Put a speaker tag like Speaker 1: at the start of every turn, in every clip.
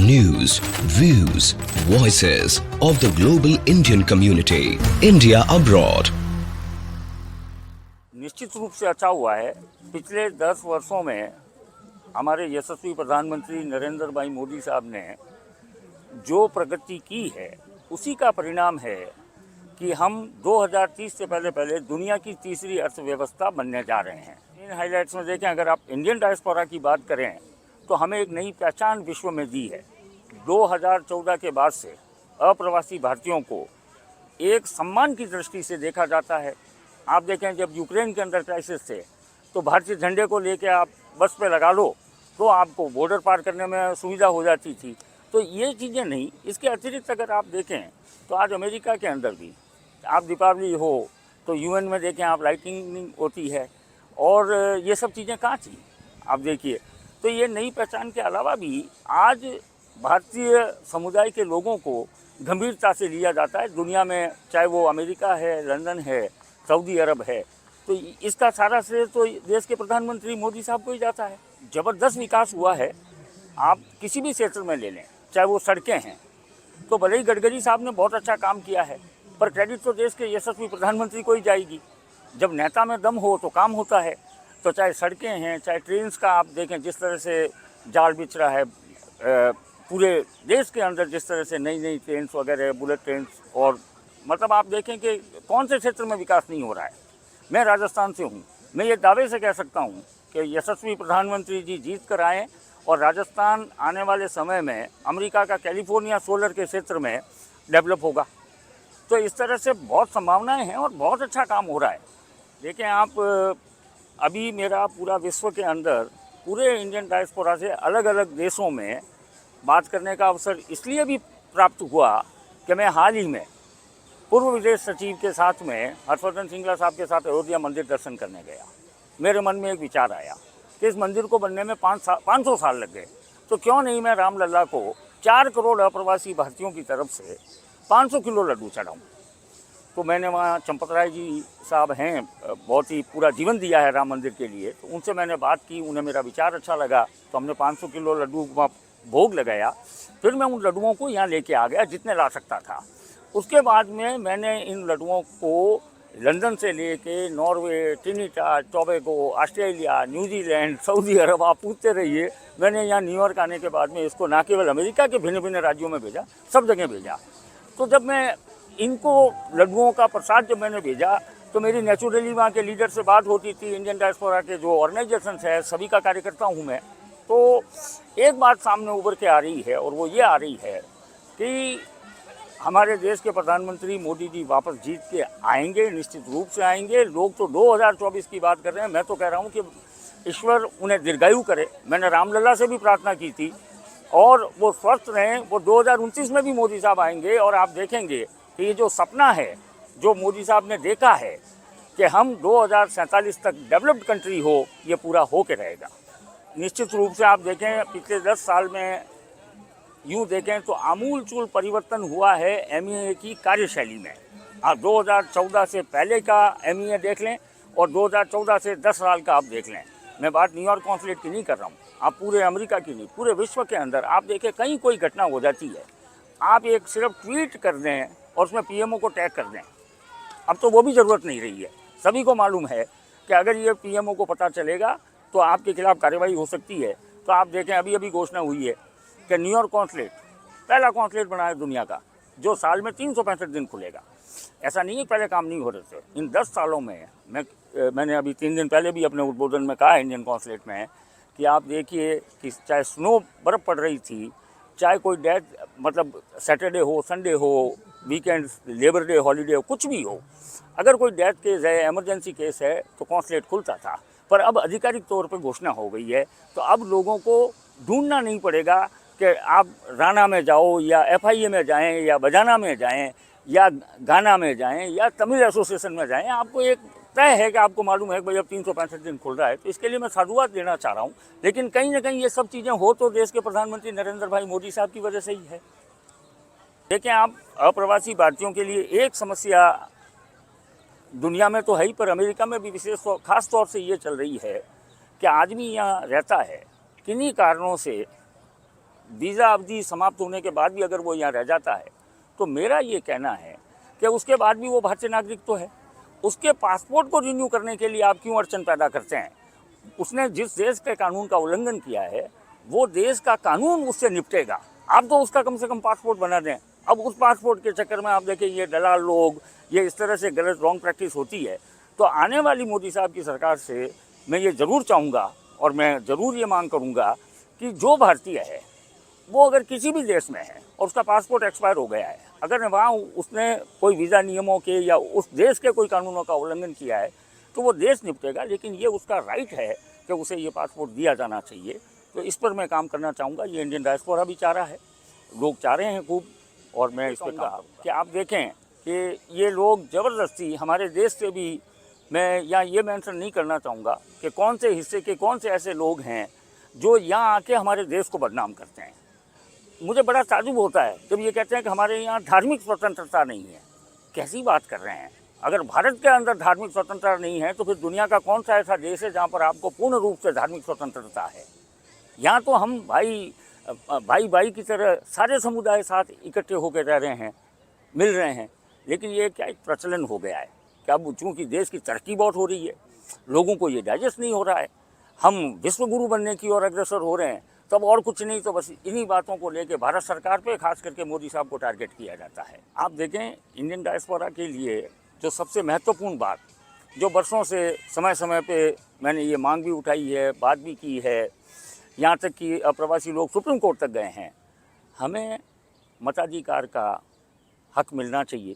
Speaker 1: News, views, voices of the global Indian community. India abroad.
Speaker 2: निश्चित रूप से अच्छा हुआ है। पिछले 10 वर्षों में हमारे यशस्वी प्रधानमंत्री नरेंद्र भाई मोदी साहब ने जो प्रगति की है उसी का परिणाम है कि हम 2030 से पहले दुनिया की तीसरी अर्थव्यवस्था बनने जा रहे हैं। इन हाइलाइट्स में देखें, अगर आप इंडियन डायस्पोरा की बात करें तो हमें एक नई पहचान विश्व में दी है। 2014 के बाद से अप्रवासी भारतीयों को एक सम्मान की दृष्टि से देखा जाता है। आप देखें, जब यूक्रेन के अंदर क्राइसिस थे तो भारतीय झंडे को लेके आप बस पे लगा लो तो आपको बॉर्डर पार करने में सुविधा हो जाती थी। तो ये चीज़ें नहीं, इसके अतिरिक्त अगर आप देखें तो आज अमेरिका के अंदर भी आप दीपावली हो तो यूएन में देखें आप लाइटिंग होती है, और ये सब चीज़ें कहाँ थी आप देखिए। तो ये नई पहचान के अलावा भी आज भारतीय समुदाय के लोगों को गंभीरता से लिया जाता है दुनिया में, चाहे वो अमेरिका है, लंदन है, सऊदी अरब है। तो इसका सारा श्रेय तो देश के प्रधानमंत्री मोदी साहब को ही जाता है। ज़बरदस्त विकास हुआ है। आप किसी भी क्षेत्र में ले लें, चाहे वो सड़कें हैं, तो भले ही गडकरी साहब ने बहुत अच्छा काम किया है, पर क्रेडिट तो देश के यशस्वी प्रधानमंत्री को ही जाएगी। जब नेता में दम हो तो काम होता है। तो चाहे सड़कें हैं, चाहे ट्रेन्स का आप देखें जिस तरह से जाल बिछ रहा है पूरे देश के अंदर, जिस तरह से नई नई ट्रेन्स वगैरह, बुलेट ट्रेन्स, और मतलब आप देखें कि कौन से क्षेत्र में विकास नहीं हो रहा है। मैं राजस्थान से हूँ, मैं ये दावे से कह सकता हूँ कि यशस्वी प्रधानमंत्री जी जीत कर आएँ और राजस्थान आने वाले समय में अमेरिका का कैलिफोर्निया सोलर के क्षेत्र में डेवलप होगा। तो इस तरह से बहुत संभावनाएं हैं और बहुत अच्छा काम हो रहा है। देखें आप, अभी मेरा पूरा विश्व के अंदर पूरे इंडियन डायस्पोरा से अलग अलग देशों में बात करने का अवसर इसलिए भी प्राप्त हुआ कि मैं हाल ही में पूर्व विदेश सचिव के साथ में हर्षवर्धन श्रृंगला साहब के साथ अयोध्या मंदिर दर्शन करने गया। मेरे मन में एक विचार आया कि इस मंदिर को बनने में 500 साल लग गए, तो क्यों नहीं मैं रामलला को 4 करोड़ अप्रवासी भारतीयों की तरफ से 500 किलो लड्डू चढ़ाऊँ। तो मैंने वहाँ चंपत राय जी साहब हैं, बहुत ही पूरा जीवन दिया है राम मंदिर के लिए, तो उनसे मैंने बात की, उन्हें मेरा विचार अच्छा लगा, तो हमने 500 किलो लड्डू वहाँ भोग लगाया। फिर मैं उन लड्डुओं को यहाँ लेके आ गया जितने ला सकता था। उसके बाद में मैंने इन लड्डुओं को लंदन से लेके Norway, Trinidad, Tobago, Australia, New Zealand, सऊदी अरब, आप पूछते रहिए। मैंने यहाँ न्यूयॉर्क आने के बाद में इसको ना केवल अमेरिका के भिन्न भिन्न राज्यों में भेजा, सब जगह भेजा। तो जब मैं इनको लड्डुओं का प्रसाद जब मैंने भेजा तो मेरी नेचुरली वहाँ के लीडर से बात होती थी। इंडियन डायस्पोरा के जो ऑर्गेनाइजेशन है सभी का कार्यकर्ता हूँ मैं। तो एक बात सामने उभर के आ रही है, और वो ये आ रही है कि हमारे देश के प्रधानमंत्री मोदी जी वापस जीत के आएंगे, निश्चित रूप से आएंगे। लोग तो 2024 की बात कर रहे हैं, मैं तो कह रहा हूँ कि ईश्वर उन्हें दीर्घायु करे। मैंने रामलला से भी प्रार्थना की थी और वो स्वस्थ रहें। वो 2029 में भी मोदी साहब आएंगे और आप देखेंगे कि ये जो सपना है जो मोदी साहब ने देखा है कि हम 2047 तक डेवलप्ड कंट्री हो, ये पूरा हो के रहेगा। निश्चित रूप से आप देखें पिछले 10 साल में यूँ देखें तो आमूलचूल परिवर्तन हुआ है एमईए की कार्यशैली में। आप 2014 से पहले का एमईए देख लें और 2014 से 10 साल का आप देख लें। मैं बात न्यूयॉर्क कॉन्सुलेट की नहीं कर रहा हूँ, आप पूरे अमेरिका की नहीं, पूरे विश्व के अंदर आप देखें कहीं कोई घटना हो जाती है, आप एक सिर्फ ट्वीट कर दें और उसमें पीएमओ को टैग कर दें। अब तो वो भी ज़रूरत नहीं रही है। सभी को मालूम है कि अगर ये पीएमओ को पता चलेगा तो आपके खिलाफ कार्रवाई हो सकती है। तो आप देखें अभी अभी घोषणा हुई है कि न्यूयॉर्क कॉन्सुलेट पहला कॉन्सुलेट बना है दुनिया का जो साल में 365 दिन खुलेगा। ऐसा नहीं है पहले काम नहीं हो रहे थे। इन 10 सालों में मैंने अभी 3 दिन पहले भी अपने उद्बोधन में कहा इंडियन कॉन्सुलेट में कि आप देखिए कि चाहे स्नो बर्फ़ पड़ रही थी, चाहे कोई डेथ मतलब सैटरडे हो, संडे हो, वीकेंड, लेबर डे, हॉलीडे हो, कुछ भी हो, अगर कोई डेथ केस है, इमरजेंसी केस है तो कॉन्सुलेट खुलता था। पर अब आधिकारिक तौर पर घोषणा हो गई है, तो अब लोगों को ढूंढना नहीं पड़ेगा कि आप राना में जाओ या एफआईए में जाएं या बजाना में जाएं या गाना में जाएं या तमिल एसोसिएशन में जाएं। आपको एक तय है कि आपको मालूम है कि भाई अब 365 दिन खुल रहा है। तो इसके लिए मैं साधुवाद देना चाह रहा हूँ। लेकिन कहीं ना कहीं ये सब चीज़ें हो तो देश के प्रधानमंत्री नरेंद्र भाई मोदी साहब की वजह से ही है। देखें आप, अप्रवासी भारतीयों के लिए एक समस्या दुनिया में तो है ही, पर अमेरिका में भी विशेष खास तौर से ये चल रही है कि आदमी यहाँ रहता है, किन्हीं कारणों से वीज़ा अवधि समाप्त होने के बाद भी अगर वो यहाँ रह जाता है तो मेरा ये कहना है कि उसके बाद भी वो भारतीय नागरिक तो है, उसके पासपोर्ट को रिन्यू करने के लिए आप क्यों अड़चन पैदा करते हैं? उसने जिस देश के कानून का उल्लंघन किया है वो देश का कानून उससे निपटेगा, आप तो उसका कम से कम पासपोर्ट बना दें। अब उस पासपोर्ट के चक्कर में आप देखें ये दलाल लोग, ये इस तरह से गलत रॉन्ग प्रैक्टिस होती है। तो आने वाली मोदी साहब की सरकार से मैं ये ज़रूर चाहूँगा और मैं ज़रूर ये मांग करूँगा कि जो भारतीय है वो अगर किसी भी देश में है और उसका पासपोर्ट एक्सपायर हो गया है, अगर वहाँ उसने कोई वीज़ा नियमों के या उस देश के कोई कानूनों का उल्लंघन किया है तो वो देश निपटेगा, लेकिन ये उसका राइट है कि उसे ये पासपोर्ट दिया जाना चाहिए। तो इस पर मैं काम करना चाहूँगा। ये इंडियन डायस्पोरा भी चाह रहा है, लोग चाह रहे हैं खूब, और मैं इस पर कहा कि आप देखें कि ये लोग ज़बरदस्ती हमारे देश से भी, मैं यहाँ ये मेंशन नहीं करना चाहूँगा कि कौन से हिस्से के कौन से ऐसे लोग हैं जो यहाँ आके हमारे देश को बदनाम करते हैं। मुझे बड़ा ताज्जुब होता है जब ये कहते हैं कि हमारे यहाँ धार्मिक स्वतंत्रता नहीं है। कैसी बात कर रहे हैं? अगर भारत के अंदर धार्मिक स्वतंत्रता नहीं है तो फिर दुनिया का कौन सा ऐसा देश है जहाँ पर आपको पूर्ण रूप से धार्मिक स्वतंत्रता है? यहाँ तो हम भाई की तरह सारे समुदाय साथ इकट्ठे होकर रह रहे हैं, मिल रहे हैं, लेकिन ये क्या एक प्रचलन हो गया है कि अब चूँकि देश की तरक्की बहुत हो रही है, लोगों को ये डाइजेस्ट नहीं हो रहा है, हम विश्व गुरु बनने की ओर अग्रसर हो रहे हैं, तब और कुछ नहीं तो बस इन्हीं बातों को लेके भारत सरकार पे खास करके मोदी साहब को टारगेट किया जाता है। आप देखें इंडियन डायस्पोरा के लिए जो सबसे महत्वपूर्ण बात, जो बरसों से समय समय पे मैंने ये मांग भी उठाई है, बात भी की है, यहाँ तक कि अप्रवासी लोग सुप्रीम कोर्ट तक गए हैं, हमें मताधिकार का हक मिलना चाहिए।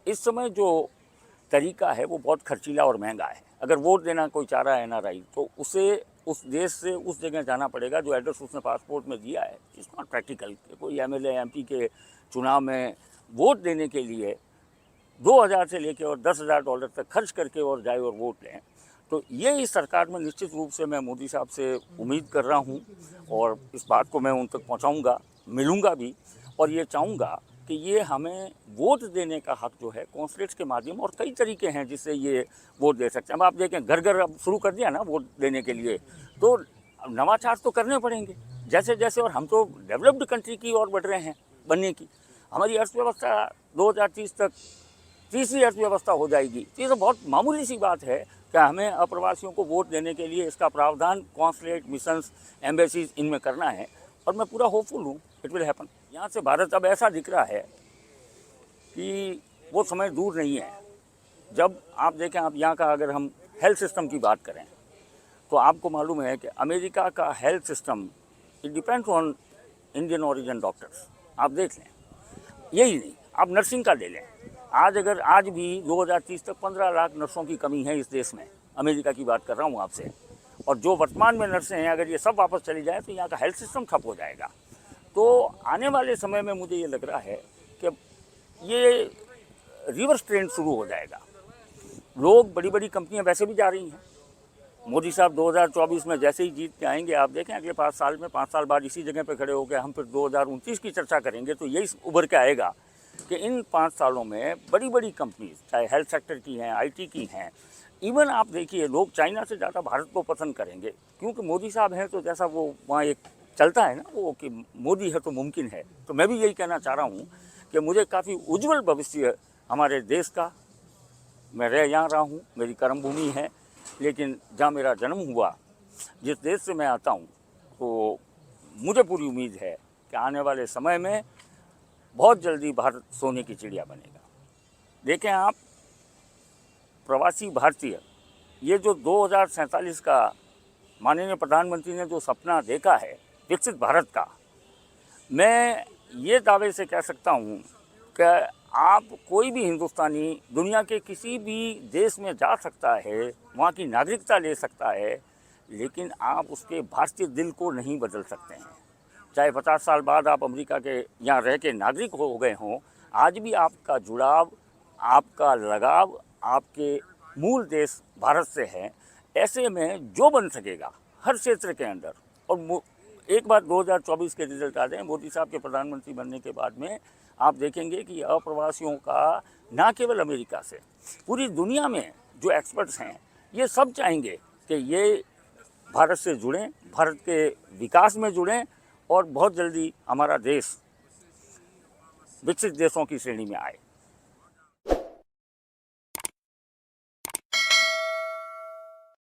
Speaker 2: इस समय जो तरीका है वो बहुत खर्चीला और महंगा है। अगर वोट देना कोई चाह रहा है एनआरआई तो उसे उस देश से उस जगह जाना पड़ेगा जो एड्रेस उसने पासपोर्ट में दिया है। It's not practical. कोई एमएलए एमपी के चुनाव में वोट देने के लिए 2000 से लेकर और $10,000 तक खर्च करके और जाए और वोट लें, तो ये इस सरकार में निश्चित रूप से मैं मोदी साहब से उम्मीद कर रहा हूँ और इस बात को मैं उन तक पहुँचाऊँगा, मिलूँगा भी, और ये चाहूँगा कि ये हमें वोट देने का हक जो है कॉन्सुलेट्स के माध्यम, और कई तरीके हैं जिससे ये वोट दे सकते हैं। अब आप देखें घर घर अब शुरू कर दिया ना वोट देने के लिए, तो नवाचार तो करने पड़ेंगे जैसे जैसे, और हम तो डेवलप्ड कंट्री की ओर बढ़ रहे हैं बनने की। हमारी अर्थव्यवस्था 2030 तक तीसरी अर्थव्यवस्था हो जाएगी। तो ये तो बहुत मामूली सी बात है कि हमें अप्रवासियों को वोट देने के लिए इसका प्रावधान कॉन्सुलेट, मिशंस, एम्बेसीज इनमें करना है, और मैं पूरा होपफुल हूँ इट विल हैपन। यहाँ से भारत अब ऐसा दिख रहा है कि वो समय दूर नहीं है जब आप देखें, आप यहाँ का अगर हम हेल्थ सिस्टम की बात करें तो आपको मालूम है कि अमेरिका का health system it depends on Indian origin doctors. आप देख लें, यही नहीं, आप नर्सिंग का ले लें। आज भी 2030 तक 15 लाख नर्सों की कमी है इस देश में, अमेरिका की बात कर रहा हूँ आपसे। और जो वर्तमान में नर्सें हैं, अगर ये सब वापस चली जाए तो यहाँ का हेल्थ सिस्टम ठप हो जाएगा। तो आने वाले समय में मुझे ये लग रहा है कि ये रिवर्स ट्रेंड शुरू हो जाएगा। लोग, बड़ी बड़ी कंपनियां वैसे भी जा रही हैं। मोदी साहब 2024 में जैसे ही जीत के आएंगे, आप देखें अगले 5 साल में, 5 साल बाद इसी जगह पे खड़े हो गए हम फिर 2029 की चर्चा करेंगे, तो यही उभर के आएगा कि इन 5 सालों में बड़ी बड़ी कंपनीज, चाहे हेल्थ सेक्टर की हैं, आईटी की हैं, इवन आप देखिए लोग चाइना से ज़्यादा भारत को पसंद करेंगे, क्योंकि मोदी साहब हैं। तो जैसा वो वहाँ एक चलता है ना वो कि मोदी है तो मुमकिन है, तो मैं भी यही कहना चाह रहा हूँ कि मुझे काफ़ी उज्जवल भविष्य हमारे देश का, मैं रह यहाँ रहा हूँ, मेरी कर्मभूमि है, लेकिन जहाँ मेरा जन्म हुआ, जिस देश से मैं आता हूँ, तो मुझे पूरी उम्मीद है कि आने वाले समय में बहुत जल्दी भारत सोने की चिड़िया बनेगा। देखें आप, प्रवासी भारतीय, ये जो 2047 का माननीय प्रधानमंत्री ने जो सपना देखा है विकसित भारत का, मैं ये दावे से कह सकता हूँ कि आप कोई भी हिंदुस्तानी दुनिया के किसी भी देश में जा सकता है, वहाँ की नागरिकता ले सकता है, लेकिन आप उसके भारतीय दिल को नहीं बदल सकते हैं। चाहे 50 साल बाद आप अमेरिका के यहाँ रह के नागरिक हो गए हों, आज भी आपका जुड़ाव, आपका लगाव आपके मूल देश भारत से है। ऐसे में जो बन सकेगा हर क्षेत्र के अंदर, और एक बार 2024 के रिजल्ट आ जाए मोदी साहब के प्रधानमंत्री बनने के बाद में, आप देखेंगे कि अप्रवासियों का ना केवल अमेरिका से, पूरी दुनिया में जो एक्सपर्ट्स हैं, ये सब चाहेंगे कि ये भारत से जुड़ें, भारत के विकास में जुड़ें, और बहुत जल्दी हमारा देश विकसित देशों की श्रेणी में आए।